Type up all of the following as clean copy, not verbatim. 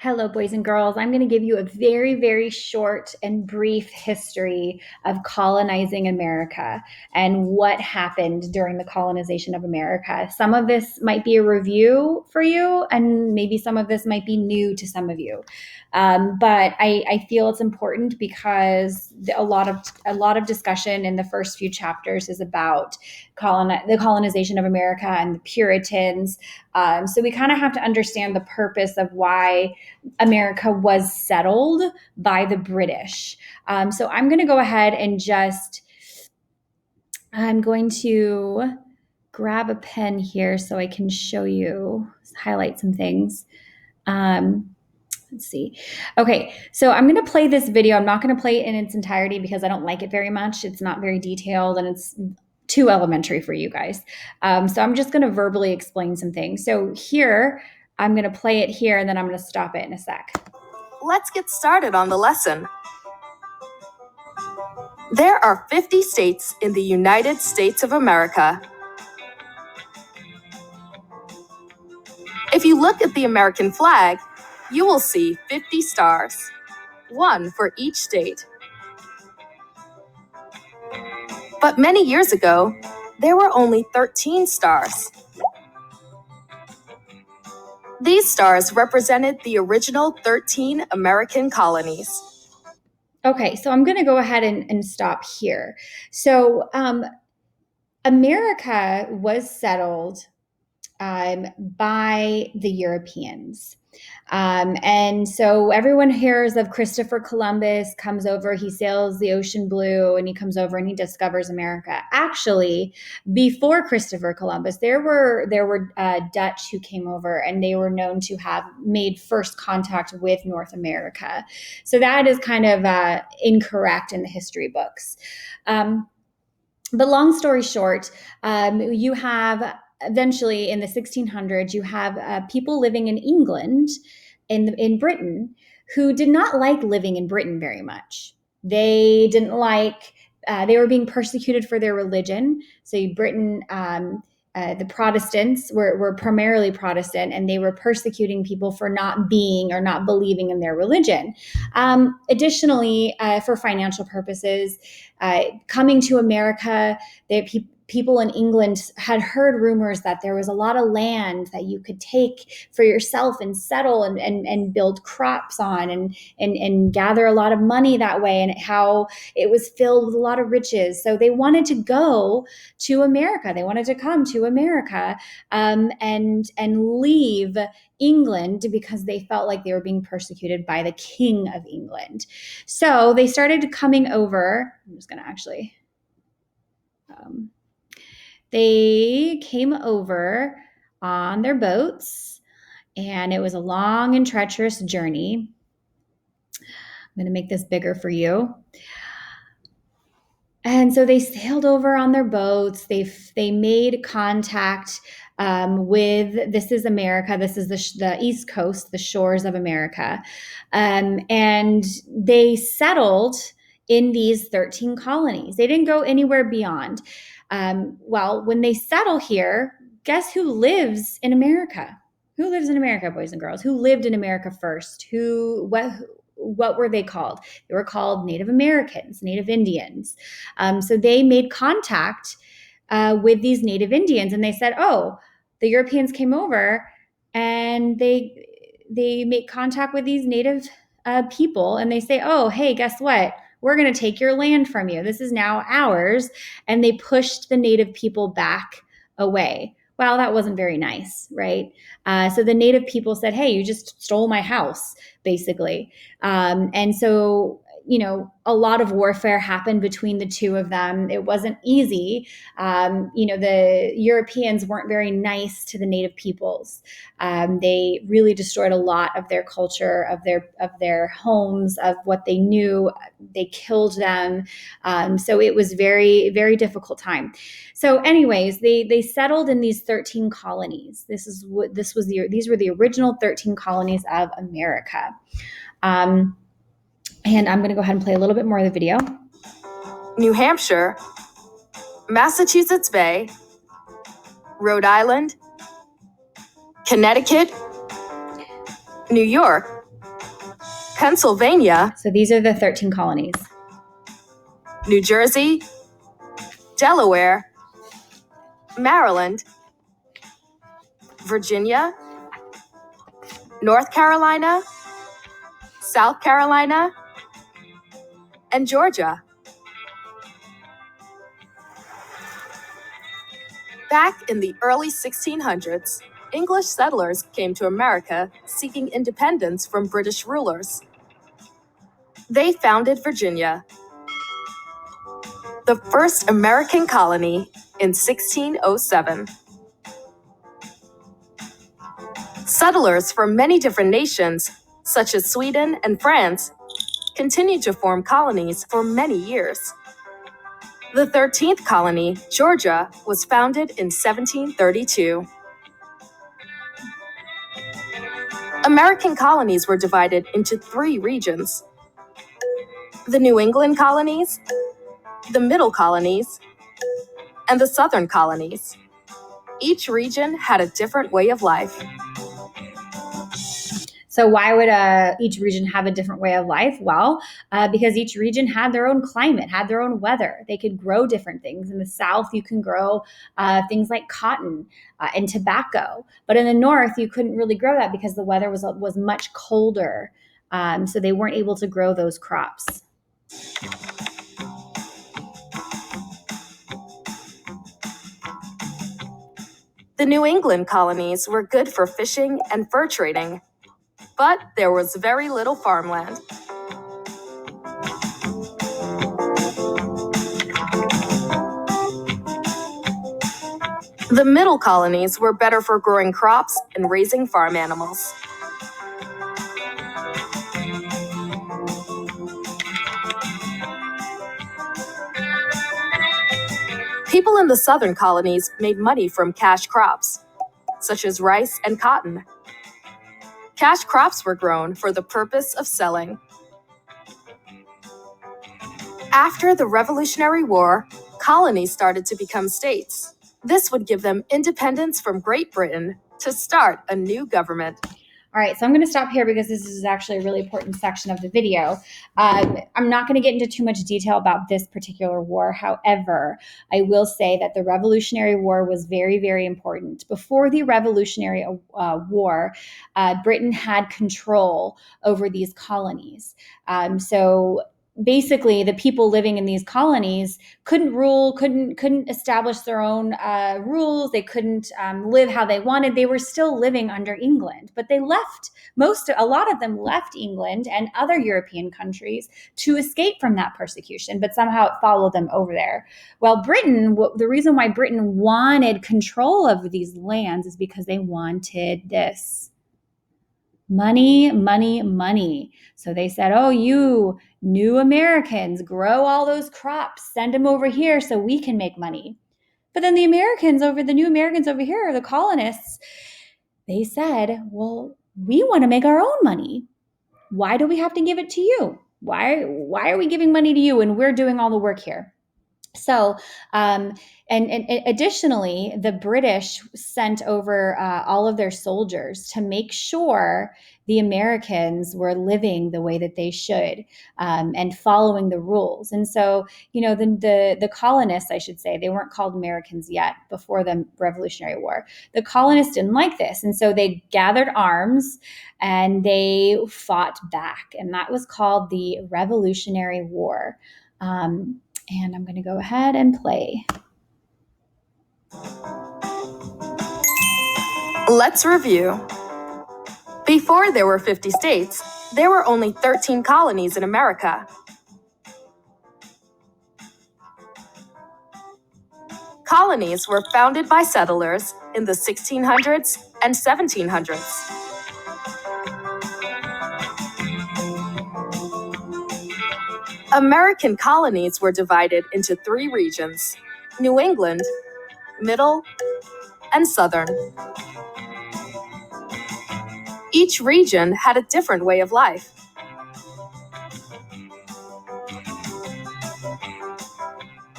Hello, boys and girls. I'm going to give you a very, very short and brief history of colonizing America and what happened during the colonization of America. Some of this might be a review for you, and maybe some of this might be new to some of you. But I feel it's important because a lot of discussion in the first few chapters is about the colonization of America and the Puritans. So we kind of have to understand the purpose of why America was settled by the British. So I'm going to go ahead and I'm going to grab a pen here so I can show you, highlight some things. Let's see. Okay, so I'm going to play this video. I'm not going to play it in its entirety because I don't like it very much. It's not very detailed and it's too elementary for you guys. So I'm just going to verbally explain some things. So here, I'm going to play it here and then I'm going to stop it in a sec. Let's get started on the lesson. There are 50 states in the United States of America. If you look at the American flag, you will see 50 stars, one for each state. But many years ago, there were only 13 stars. These stars represented the original 13 American colonies. Okay, so I'm going to go ahead and stop here. So America was settled by the Europeans. And so everyone hears of Christopher Columbus, comes over, he sails the ocean blue, and he comes over and he discovers America. Actually, before Christopher Columbus, there were Dutch who came over, and they were known to have made first contact with North America. So that is kind of incorrect in the history books. But long story short, you have eventually in the 1600s, you have people living in England, in Britain, who did not like living in Britain very much. They didn't like, they were being persecuted for their religion. So Britain, the Protestants were primarily Protestant, and they were persecuting people for not being or not believing in their religion. Additionally, for financial purposes, coming to America, people in England had heard rumors that there was a lot of land that you could take for yourself and settle and build crops on and gather a lot of money that way, and how it was filled with a lot of riches. So they wanted to go to America. They wanted to come to America and leave England because they felt like they were being persecuted by the King of England. So they started coming over. I'm just going to actually... they came over on their boats, and it was a long and treacherous journey. I'm going to make this bigger for you. And so they sailed over on their boats. They made contact with, this is America. This is the East Coast, the shores of America. And they settled in these 13 colonies. They didn't go anywhere beyond. Well, when they settle here, guess who lives in America? Who lives in America, boys and girls? Who lived in America first? What were they called? They were called Native Americans, Native Indians. So they made contact with these Native Indians, and they said, "Oh, the Europeans came over, and they make contact with these Native people, and they say, oh, hey, guess what? We're going to take your land from you. This is now ours." And they pushed the Native people back away. Well, that wasn't very nice, right? So the Native people said, hey, you just stole my house, basically. And so, a lot of warfare happened between the two of them. It wasn't easy. The Europeans weren't very nice to the Native peoples. They really destroyed a lot of their culture, of their homes, of what they knew. They killed them. So it was very, very difficult time. So anyways, they settled in these 13 colonies. These were the original 13 colonies of America. And I'm going to go ahead and play a little bit more of the video. New Hampshire, Massachusetts Bay, Rhode Island, Connecticut, New York, Pennsylvania, So these are the 13 colonies. New Jersey, Delaware, Maryland, Virginia, North Carolina, South Carolina, and Georgia. Back in the early 1600s, English settlers came to America seeking independence from British rulers. They founded Virginia, the first American colony, in 1607. Settlers from many different nations, such as Sweden and France, continued to form colonies for many years. The 13th colony, Georgia, was founded in 1732. American colonies were divided into 3 regions: the New England colonies, the Middle colonies, and the Southern colonies. Each region had a different way of life. So why would each region have a different way of life? Well, because each region had their own climate, had their own weather. They could grow different things. In the South, you can grow things like cotton and tobacco. But in the North, you couldn't really grow that because the weather was much colder. So they weren't able to grow those crops. The New England colonies were good for fishing and fur trading, but there was very little farmland. The Middle colonies were better for growing crops and raising farm animals. People in the Southern colonies made money from cash crops, such as rice and cotton. Cash crops were grown for the purpose of selling. After the Revolutionary War, colonies started to become states. This would give them independence from Great Britain to start a new government. All right, so I'm going to stop here because this is actually a really important section of the video. I'm not going to get into too much detail about this particular war. However, I will say that the Revolutionary War was very, very important. Before the Revolutionary War, Britain had control over these colonies. So basically the people living in these colonies couldn't rule, couldn't establish their own rules. They couldn't live how they wanted. They were still living under England, but they left. A lot of them left England and other European countries to escape from that persecution, but somehow it followed them over there. Well, Britain, the reason why Britain wanted control of these lands is because they wanted this. Money, money, money. So they said, oh, you new Americans, grow all those crops, send them over here so we can make money. But then the new Americans over here, the colonists, they said, well, we want to make our own money. Why do we have to give it to you? Why are we giving money to you and we're doing all the work here? So, and additionally, the British sent over all of their soldiers to make sure the Americans were living the way that they should and following the rules. And so, the colonists, I should say, they weren't called Americans yet before the Revolutionary War. The colonists didn't like this. And so they gathered arms and they fought back. And that was called the Revolutionary War. And I'm going to go ahead and play. Let's review. Before there were 50 states, there were only 13 colonies in America. Colonies were founded by settlers in the 1600s and 1700s. American colonies were divided into 3 regions: New England, Middle, and Southern. Each region had a different way of life.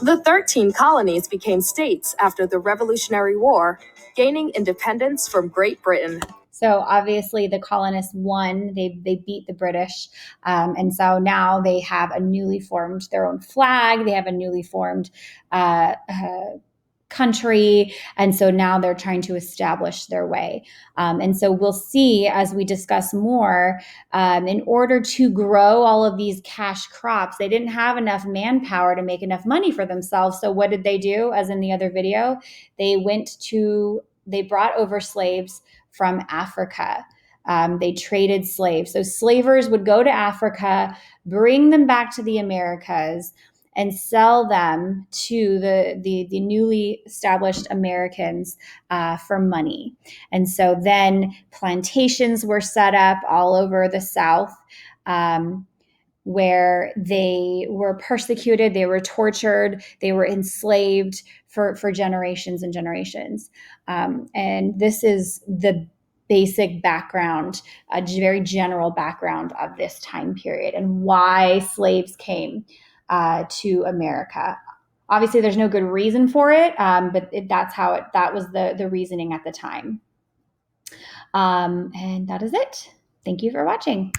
The 13 colonies became states after the Revolutionary War, gaining independence from Great Britain. So obviously the colonists won. They beat the British, and so now they have a newly formed their own flag. They have a newly formed country. And so now they're trying to establish their way. And so we'll see as we discuss more, in order to grow all of these cash crops, they didn't have enough manpower to make enough money for themselves. So what did they do? As in the other video, they brought over slaves from Africa. They traded slaves. So slavers would go to Africa, bring them back to the Americas, and sell them to the newly established Americans for money. And so then plantations were set up all over the South, where they were persecuted, they were tortured, they were enslaved for generations and generations. And this is the basic background, a very general background of this time period and why slaves came to America. Obviously, there's no good reason for it, but that was the reasoning at the time. And that is it. Thank you for watching.